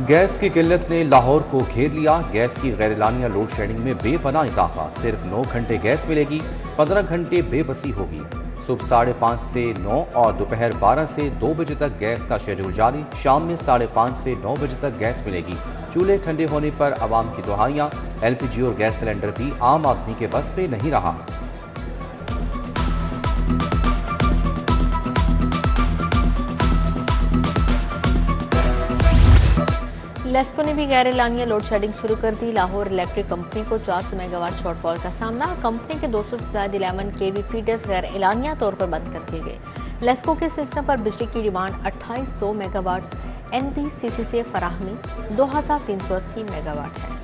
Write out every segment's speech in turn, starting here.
Gas की किल्लत ने लाहौर को घेर लिया। गैस की गैरलानिया लोड शेडिंग में बेपनाह इजाफा। सिर्फ 9 घंटे गैस मिलेगी, 15 घंटे बेबसी होगी। सुबह 5:30 से 9 और दोपहर 12 से 2 बजे तक गैस का शेड्यूल जारी। शाम में 5:30 से 9 बजे तक गैस मिलेगी। चूल्हे ठंडे होने पर आवाम की दुहाइयां। LPG और गैस सिलेंडर भी आम आदमी के बस पे नहीं रहा। लेस्को ने भी गैर एलानिया लोड शेडिंग शुरू कर दी। लाहौर इलेक्ट्रिक कंपनी को 400 मेगावाट शॉर्टफॉल का सामना। कंपनी के 200 से ज्यादा 11 kV फीडर्स गैर एलानिया तौर पर बंद कर दिए गए। लेस्को के सिस्टम पर बिजली की डिमांड 2800 मेगावाट NBCC से फराहमी 2380 मेगावाट है।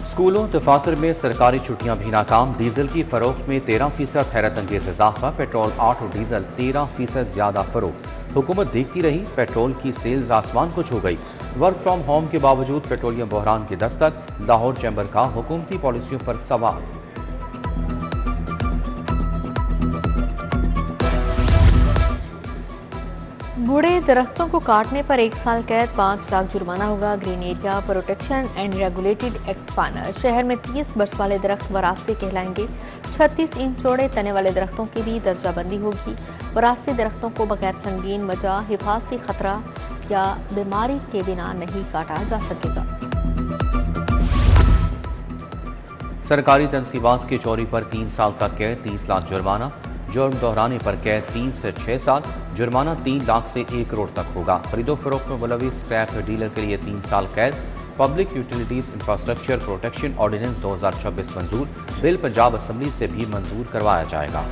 स्कूलों दफातर में सरकारी छुट्टियां भी नाकाम। डीजल की फरोख्त में 13% हैरत अंगेज इजाफा। पेट्रोल, ऑटो डीजल 13% ज्यादा फरोख्त। हुकूमत देखती रही, पेट्रोल की सेल्स आसमान को छू गई। वर्क फ्रॉम होम के बावजूद पेट्रोलियम बहरान की दस्तक। लाहौर चैम्बर का हुकूमती पॉलिसियों पर सवाल। बूढ़े दरख्तों को काटने पर 1 साल कैद, 5 लाख जुर्माना होगा। Green area protection and regulated act final. शहर में 30 बरस वाले दरख्त वरासती कहलाएंगे। 36 इंच चौड़े तने वाले दरख्तों की भी दर्जाबंदी होगी। वरासती दरख्तों को बगैर संगीन वजह, हिफाजती खतरा या बीमारी के बिना नहीं काटा जा सकेगा। सरकारी तनसीबात की चोरी पर 3 साल तक कैद, 30 लाख जुर्माना। जुर्म दोहराने पर कैद 3 से 6 साल। जुर्माना 3 लाख से 1 करोड़ तक होगा। खरीदो फरोख्त में मुलविस स्क्रैप डीलर के लिए 3 साल कैद। Public utilities infrastructure protection ordinance 2026 मंजूर। बिल पंजाब असम्बली से भी मंजूर करवाया जाएगा।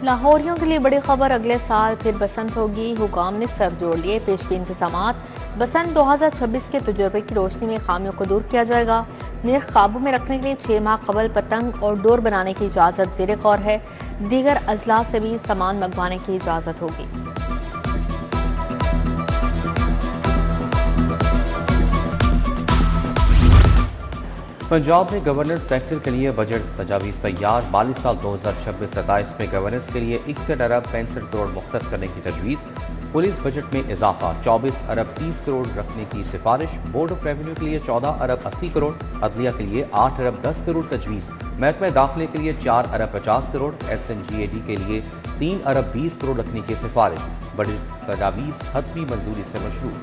लाहौरियों के लिए बड़ी खबर, अगले साल फिर बसंत होगी। हुकाम ने सर जोड़ लिए। पेश के इंतजामात। बसंत 2026 के तजुर्बे की रोशनी में खामियों को दूर किया जाएगा। निर्ख काबू में रखने के लिए 6 माह कबल पतंग और डोर बनाने की इजाज़त ज़ेर गौर है। दीगर अजला से भी सामान मंगवाने की इजाज़त होगी। पंजाब में गवर्नेंस सेक्टर के लिए बजट तजावीज़ तैयार। माली साल 2026-27 में गवर्नेंस के लिए 61 अरब 65 करोड़ मुख्तस करने की तजवीज़। पुलिस बजट में इजाफा, 24 अरब 30 करोड़ रखने की सिफारिश। बोर्ड ऑफ रेवेन्यू के लिए 14 अरब 80 करोड़। अदलिया के लिए 8 अरब 10 करोड़ तजवीज़। महकमा दाखिले के लिए 4 अरब 50 करोड़। SNGAD के लिए 3 अरब 20 करोड़ रखने की सिफारिश। बजट तजावीज़ हतमी मंजूरी से मशरूत।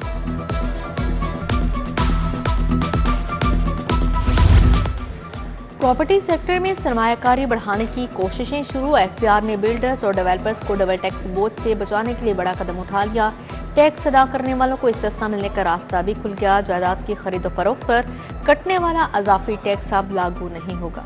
प्रॉपर्टी सेक्टर में सरमायाकारी बढ़ाने की कोशिशें शुरू। FPR ने बिल्डर्स और डेवलपर्स को डबल टैक्स बोझ से बचाने के लिए बड़ा कदम उठा लिया। टैक्स अदा करने वालों को इस्तिस्ना मिलने का रास्ता भी खुल गया। जायदाद की खरीदो फरोख्त पर कटने वाला अजाफी टैक्स अब लागू नहीं होगा।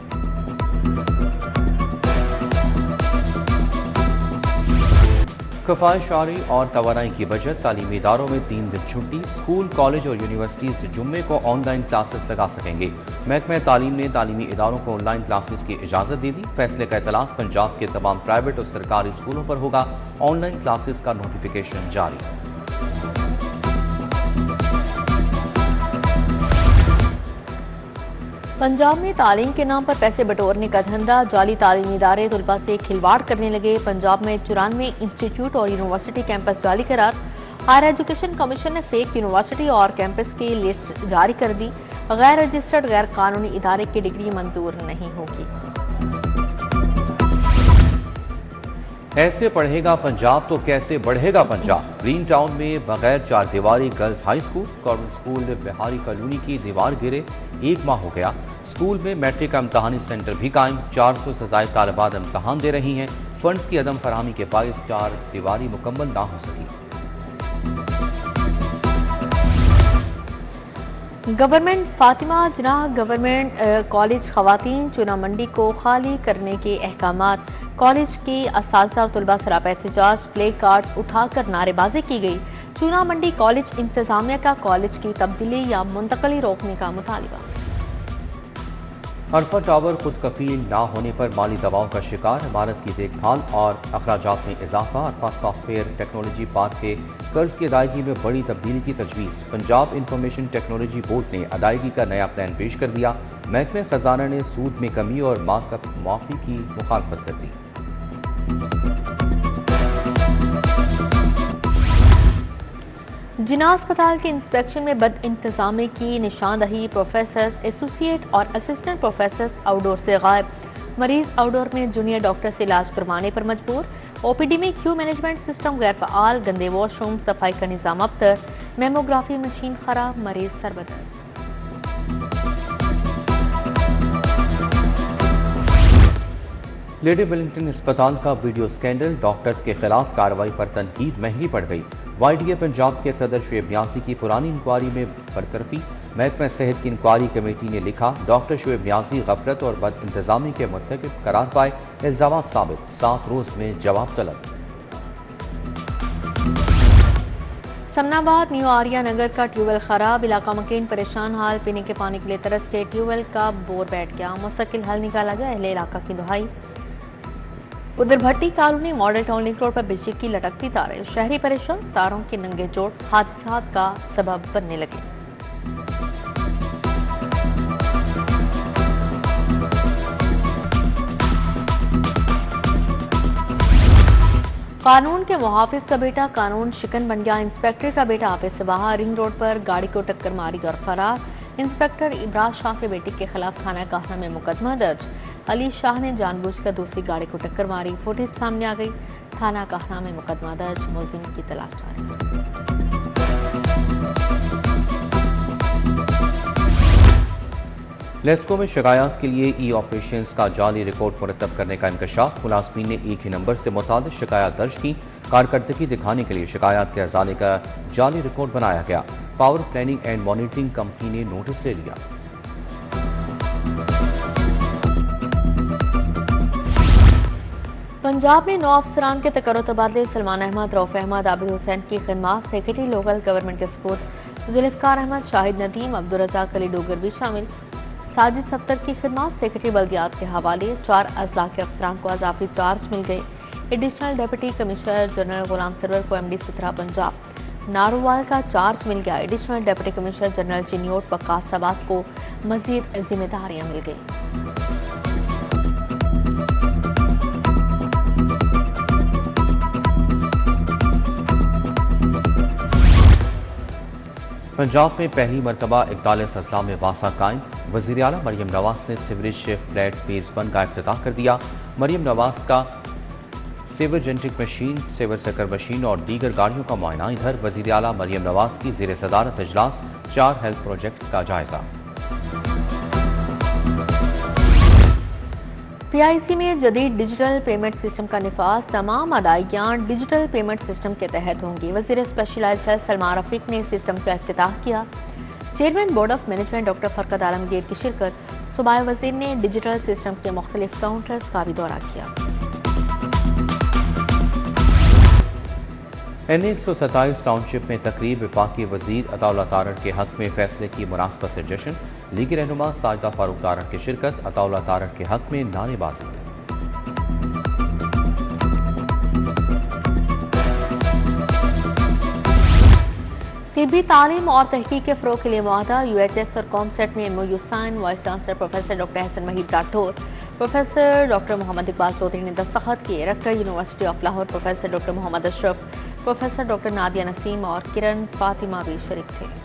कफायशारी और तवानाई की बचत। तालीमी इदारों में 3 दिन छुट्टी। स्कूल, कॉलेज और यूनिवर्सिटीज जुम्मे को ऑनलाइन क्लासेस लगा सकेंगे। महकमा तालीम ने तालीमी इदारों को ऑनलाइन क्लासेस की इजाज़त दे दी। फैसले का इतलाक पंजाब के तमाम प्राइवेट और सरकारी स्कूलों पर होगा। ऑनलाइन क्लासेस का नोटिफिकेशन जारी। पंजाब में तालीम के नाम पर पैसे बटोरने का धंधा। जाली तालीमी इदारे तलबा से खिलवाड़ करने लगे। पंजाब में 94 इंस्टीट्यूट और यूनिवर्सिटी कैंपस जाली करार। हायर एजुकेशन कमीशन ने फेक यूनिवर्सिटी और कैंपस की लिस्ट जारी कर दी। गैर रजिस्टर्ड गैर कानूनी इदारे की डिग्री मंजूर नहीं होगी। ऐसे पढ़ेगा पंजाब तो कैसे बढ़ेगा पंजाब। ग्रीन टाउन में बगैर 4 दीवारी girls high school. Government school Bihari colony की दीवार गिरे 1 माह हो गया। स्कूल में मैट्रिक का इम्तहानी सेंटर भी कायम। 400 से ज़ायद तालिबात इम्तहान दे रही हैं। फंड्स की अदम फराहमी के बायस 4 दीवारी मुकम्मल ना हो सकी। Government Fatima Jinnah Government College खवातीन चुना मंडी को खाली करने के अहकामात। कॉलेज के असातिज़ा और तलबा सरापा एहतजाज। प्ले कार्ड्स उठाकर नारेबाजी की गई। चुना मंडी कॉलेज इंतजामिया का कॉलेज की तब्दीली या मुंतकली रोकने का मुतालबा। अरफा टावर खुद कफील ना होने पर माली दबाव का शिकार, इमारत की देखभाल और अखराजात में इजाफा। अरफा सॉफ्टवेयर टेक्नोलॉजी पार्क के कर्ज की अदायगी में बड़ी तब्दीली की तजवीज़। पंजाब इंफॉर्मेशन टेक्नोलॉजी बोर्ड ने अदायगी का नया प्लान पेश कर दिया। महकमे खजाना ने सूद में कमी और मार्कअप माफी की मुखालफत कर दी। जिना अस्पताल के इंस्पेक्शन में बद इंतजामी की निशानदही, प्रोफेसर्स, एसोसिएट और असिस्टेंट प्रोफेसर्स आउटडोर से गायब। मरीज आउटडोर में जूनियर डॉक्टर से इलाज करवाने पर मजबूर। ओपीडी में क्यू मैनेजमेंट सिस्टम गैर फ़ाल, गंदे वॉशरूम, सफाई का निज़ाम अबतर, मेमोग्राफी मशीन खराब, मरीज तरबतर। लेडी विलिंगटन अस्पताल का वीडियो स्कैंडल, डॉक्टर्स के खिलाफ कार्रवाई पर तनकीद महंगी पड़ गई। YDA पंजाब के सदर शुएब न्यासी की पुरानी इंक्वायरी में बरतरफी। महकमा सेहत की इंक्वायरी कमेटी ने लिखा, डॉक्टर शुएब न्यासी गफलत और बद इंतजामी के मुर्तकिब करार पाए, इल्जाम साबित, 7 रोज में जवाब तलब। समनाबाद न्यू आर्या नगर का ट्यूबवेल खराब, इलाका मकीन परेशान हाल, पीने के पानी के लिए तरस के ट्यूबवेल का बोर बैठ गया, मुस्तकिल हल निकाला जाए, अहले इलाका की दुहाई। उधर Bhatti Colony Model Town Link Road पर बिजली की लटकती तारें, शहरी परेशान, तारों के नंगे जोड़ हादसात का सबब बनने लगे। कानून के मुहाफिज का बेटा कानून शिकन बन गया, इंस्पेक्टर का बेटा आपे से बाहर, रिंग रोड पर गाड़ी को टक्कर मारी और फरार। इंस्पेक्टर इब्राज शाह के बेटे के खिलाफ थाना काहना में मुकदमा दर्ज। अली शाह ने जानबूझकर दूसरी गाड़ी को टक्कर मारी, फुटेज सामने आ गई। थाना काहना में मुकदमा दर्ज, मुलजिम की तलाश जारी। लेस्को में शिकायत के लिए ई ऑपरेशंस का जाली रिकॉर्ड मुरतब करने का इंकशाफ। मुलाजमीन ने एक ही नंबर से मुताबिक शिकायत दर्ज की। कारकर्दगी दिखाने के लिए शिकायत के अजाले का जाली रिकॉर्ड बनाया गया। Power planning and monitoring company ने नोटिस ले लिया। पंजाब में 9 अफसरान के तकर्रो तबादले, सलमान अहमद, रऊफ अहमद, आबिद हुसैन की खिदमत सेक्रेटरी लोकल गवर्नमेंट के सपोर्ट, जुल्फकार अहमद, शाहिद नदीम, अब्दुल रज़ाक अली डोगर भी शामिल। साजिद सफ्तर की खिदमत सेक्रेटरी बल्दियात के हवाले। 4 अजला के अफसरान को अजाफी चार्ज मिल गए। Additional deputy commissioner general Ghulam Sarwar को MD सुथरा पंजाब। नारोवाल का चार्ज मिल गया। Additional deputy commissioner general Chiniot Waqas Sabas को मजीद जिम्मेदारियां मिल गई। पंजाब में पहली मरतबा 41 अजला में वासा कायम। वज़ीर आला मरियम नवाज ने सीवरेज फ्लैट फेज़ 1 का इफ्तिताह कर दिया। मरियम नवाज का सीवर जेंट्रिक मशीन, सीवर सकर मशीन और दीगर गाड़ियों का मुआयना। इधर वज़ीर आला मरियम नवाज की ज़ेर सदारत इजलास, 4 हेल्थ प्रोजेक्ट्स का जायजा। PIC में जदीद डिजिटल पेमेंट सिस्टम का निफाज, तमाम अदायगियाँ डिजिटल पेमेंट सिस्टम के तहत होंगी। वज़ीर स्पेशलाइज्ड हेल्थ सलमान रफीक ने सिस्टम का इफ्तिताह किया। Chairman board of management doctor Farqat Alamgir की शिरकत। सूबाई वज़ीर ने डिजिटल सिस्टम के मुख्तलिफ काउंटर्स का भी दौरा किया। NA 127 टाउनशिप में तकरीब, वफाकी वज़ीर अताउल्लाह तारड़ के हक में फैसले की मुनासबत से जश्न। लीगी रहनुमा साजिदा फारूक तारड़ की शिरकत। अताउल्लाह तारड़ के हक में नारेबाजी। तिब्बी तालीम और तहकीक के फ़रोग़ के लिए मुआहदा। UHS और कॉमसेट में MOU sign. Vice chancellor professor doctor Hasan Waheed Rathore, professor doctor Muhammad Iqbal Chaudhry ने दस्तखत किए। Rector university of Lahore professor doctor Muhammad Ashraf, professor doctor Nadia Naseem और किरण फातिमा भी शरीक थे।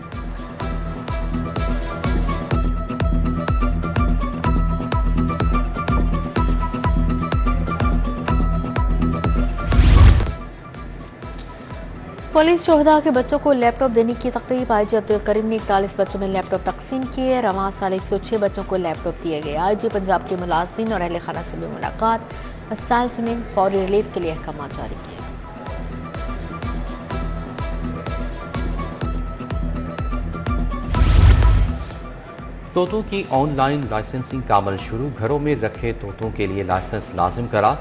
पुलिस शोहदा के बच्चों को लैपटॉप देने की तकरीब। IG अब्दुल करीम ने 41 बच्चों में लैपटॉप तकसीम किए। रवां साल 106 बच्चों को लैपटॉप दिए गए। IG पंजाब के मुलाजमीन और अहले खाना से भी मुलाकात। मसाइल सुने, फौरी रिलीफ के लिए अहकाम जारी किए। तोतों की ऑनलाइन लाइसेंसिंग का अमल शुरू। घरों में रखे तोतों के लिए लाइसेंस लाजिम करा।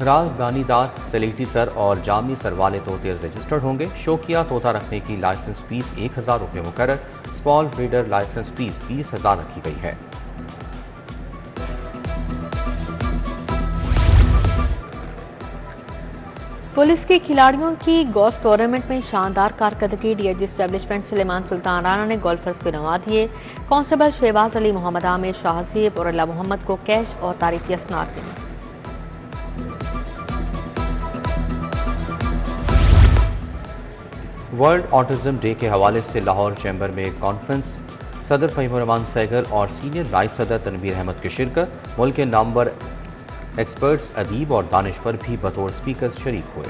रागानीदार, सलेटी सर और जामनी सर वाले तोते रजिस्टर्ड होंगे। शौकिया तोता रखने की लाइसेंस फीस 1000 रुपये मुकर्रर। स्मॉल ब्रीडर लाइसेंस फीस 20,000 रखी गई है। पुलिस के खिलाड़ियों की गोल्फ टूर्नामेंट में शानदार कारकर्दगी। डीआईजी एस्टेब्लिशमेंट सुलेमान सुल्तान राणा ने गोल्फर्स को नवा दिए। कांस्टेबल शहबाज अली, मोहम्मद आमिर, शाहजेब और अल्लाह मोहम्मद को कैश और तारीफी असनाद मिली। वर्ल्ड ऑटिज्म डे के हवाले से लाहौर चैम्बर में एक कॉन्फ्रेंस, सदर फहीमुर सैगल और सीनियर राइस सदर तनवीर अहमद की शिरकत। मुल्क के नामवर एक्सपर्ट्स, अदीब और दानिश्वर भी बतौर स्पीकर शरीक हुए।